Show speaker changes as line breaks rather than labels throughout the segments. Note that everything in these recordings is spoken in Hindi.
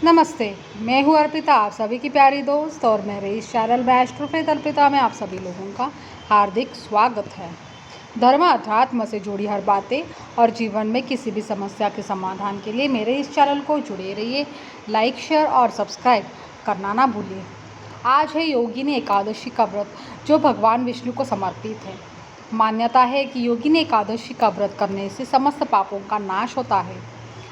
नमस्ते, मैं हूँ अर्पिता, आप सभी की प्यारी दोस्त और मेरे इस चैनल में एस्ट्रोफेथ अर्पिता में आप सभी लोगों का हार्दिक स्वागत है। धर्म अध्यात्म से जुड़ी हर बातें और जीवन में किसी भी समस्या के समाधान के लिए मेरे इस चैनल को जुड़े रहिए। लाइक, शेयर और सब्सक्राइब करना ना भूलिए। आज है योगिनी एकादशी का व्रत, जो भगवान विष्णु को समर्पित है। मान्यता है कि योगिनी एकादशी का व्रत करने से समस्त पापों का नाश होता है।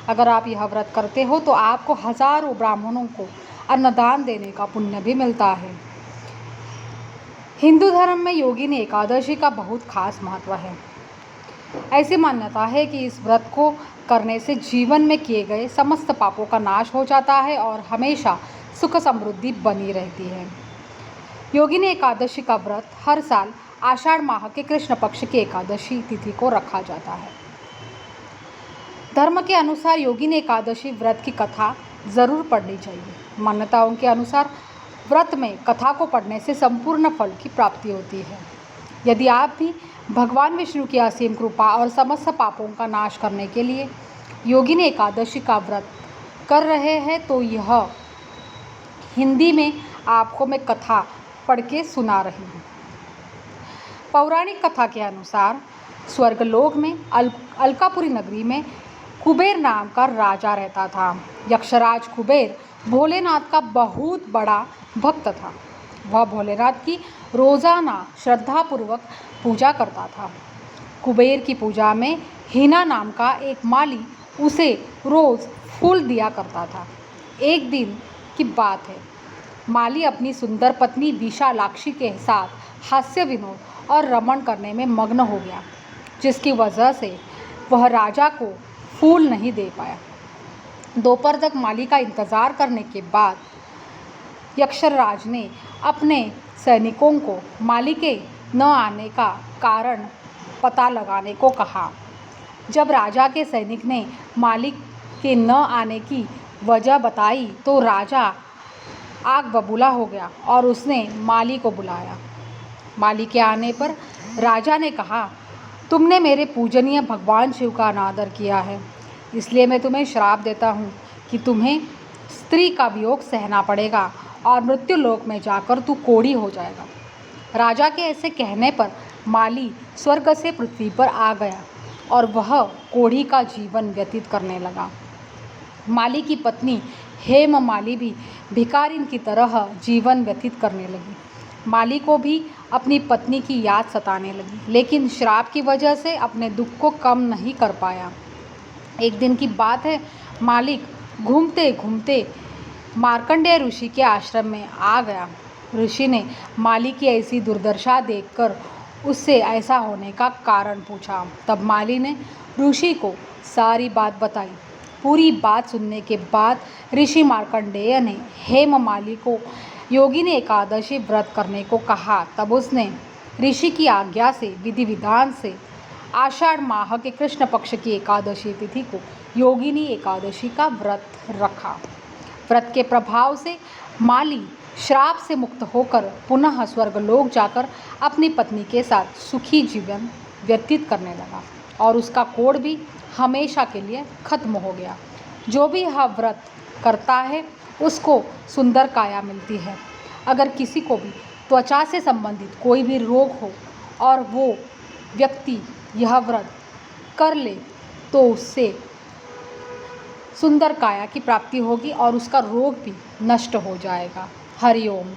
अगर आप यह व्रत करते हो तो आपको हजारों ब्राह्मणों को अन्नदान देने का पुण्य भी मिलता है। हिंदू धर्म में योगिनी एकादशी का बहुत खास महत्व है। ऐसी मान्यता है कि इस व्रत को करने से जीवन में किए गए समस्त पापों का नाश हो जाता है और हमेशा सुख समृद्धि बनी रहती है। योगिनी एकादशी का व्रत हर साल आषाढ़ माह के कृष्ण पक्ष की एकादशी तिथि को रखा जाता है। धर्म के अनुसार योगिनी एकादशी व्रत की कथा जरूर पढ़नी चाहिए। मान्यताओं के अनुसार व्रत में कथा को पढ़ने से संपूर्ण फल की प्राप्ति होती है। यदि आप भी भगवान विष्णु की असीम कृपा और समस्त पापों का नाश करने के लिए योगिनी एकादशी का व्रत कर रहे हैं तो यह हिंदी में आपको मैं कथा पढ़ के सुना रही हूँ। पौराणिक कथा के अनुसार स्वर्गलोक में अलकापुरी नगरी में कुबेर नाम का राजा रहता था। यक्षराज कुबेर भोलेनाथ का बहुत बड़ा भक्त था। वह भोलेनाथ की रोजाना श्रद्धापूर्वक पूजा करता था। कुबेर की पूजा में हीना नाम का एक माली उसे रोज फूल दिया करता था। एक दिन की बात है, माली अपनी सुंदर पत्नी विशालाक्षी के साथ हास्य विनोद और रमण करने में मग्न हो गया, जिसकी वजह से वह राजा को फूल नहीं दे पाया। दोपहर तक माली का इंतजार करने के बाद यक्षराज ने अपने सैनिकों को माली के न आने का कारण पता लगाने को कहा। जब राजा के सैनिक ने माली के न आने की वजह बताई तो राजा आग बबूला हो गया और उसने माली को बुलाया। माली के आने पर राजा ने कहा, तुमने मेरे पूजनीय भगवान शिव का अनादर किया है, इसलिए मैं तुम्हें श्राप देता हूँ कि तुम्हें स्त्री का वियोग सहना पड़ेगा और मृत्यु लोक में जाकर तू कोढ़ी हो जाएगा। राजा के ऐसे कहने पर माली स्वर्ग से पृथ्वी पर आ गया और वह कोढ़ी का जीवन व्यतीत करने लगा। माली की पत्नी हेम माली भी भिखारिन की तरह जीवन व्यतीत करने लगी। माली को भी अपनी पत्नी की याद सताने लगी, लेकिन श्राप की वजह से अपने दुख को कम नहीं कर पाया। एक दिन की बात है, मालिक घूमते घूमते मार्कंडेय ऋषि के आश्रम में आ गया। ऋषि ने माली की ऐसी दुर्दशा देखकर उससे ऐसा होने का कारण पूछा। तब माली ने ऋषि को सारी बात बताई। पूरी बात सुनने के बाद ऋषि मार्कंडेय ने हेम माली को योगिनी एकादशी व्रत करने को कहा। तब उसने ऋषि की आज्ञा से विधि विधान से आषाढ़ माह के कृष्ण पक्ष की एकादशी तिथि को योगिनी एकादशी का व्रत रखा। व्रत के प्रभाव से माली श्राप से मुक्त होकर पुनः स्वर्गलोक जाकर अपनी पत्नी के साथ सुखी जीवन व्यतीत करने लगा और उसका कोढ़ भी हमेशा के लिए खत्म हो गया। जो भी यह व्रत करता है उसको सुंदर काया मिलती है। अगर किसी को भी त्वचा से संबंधित कोई भी रोग हो और वो व्यक्ति यह व्रत कर ले तो उससे सुंदर काया की प्राप्ति होगी और उसका रोग भी नष्ट हो जाएगा। हरि ओम।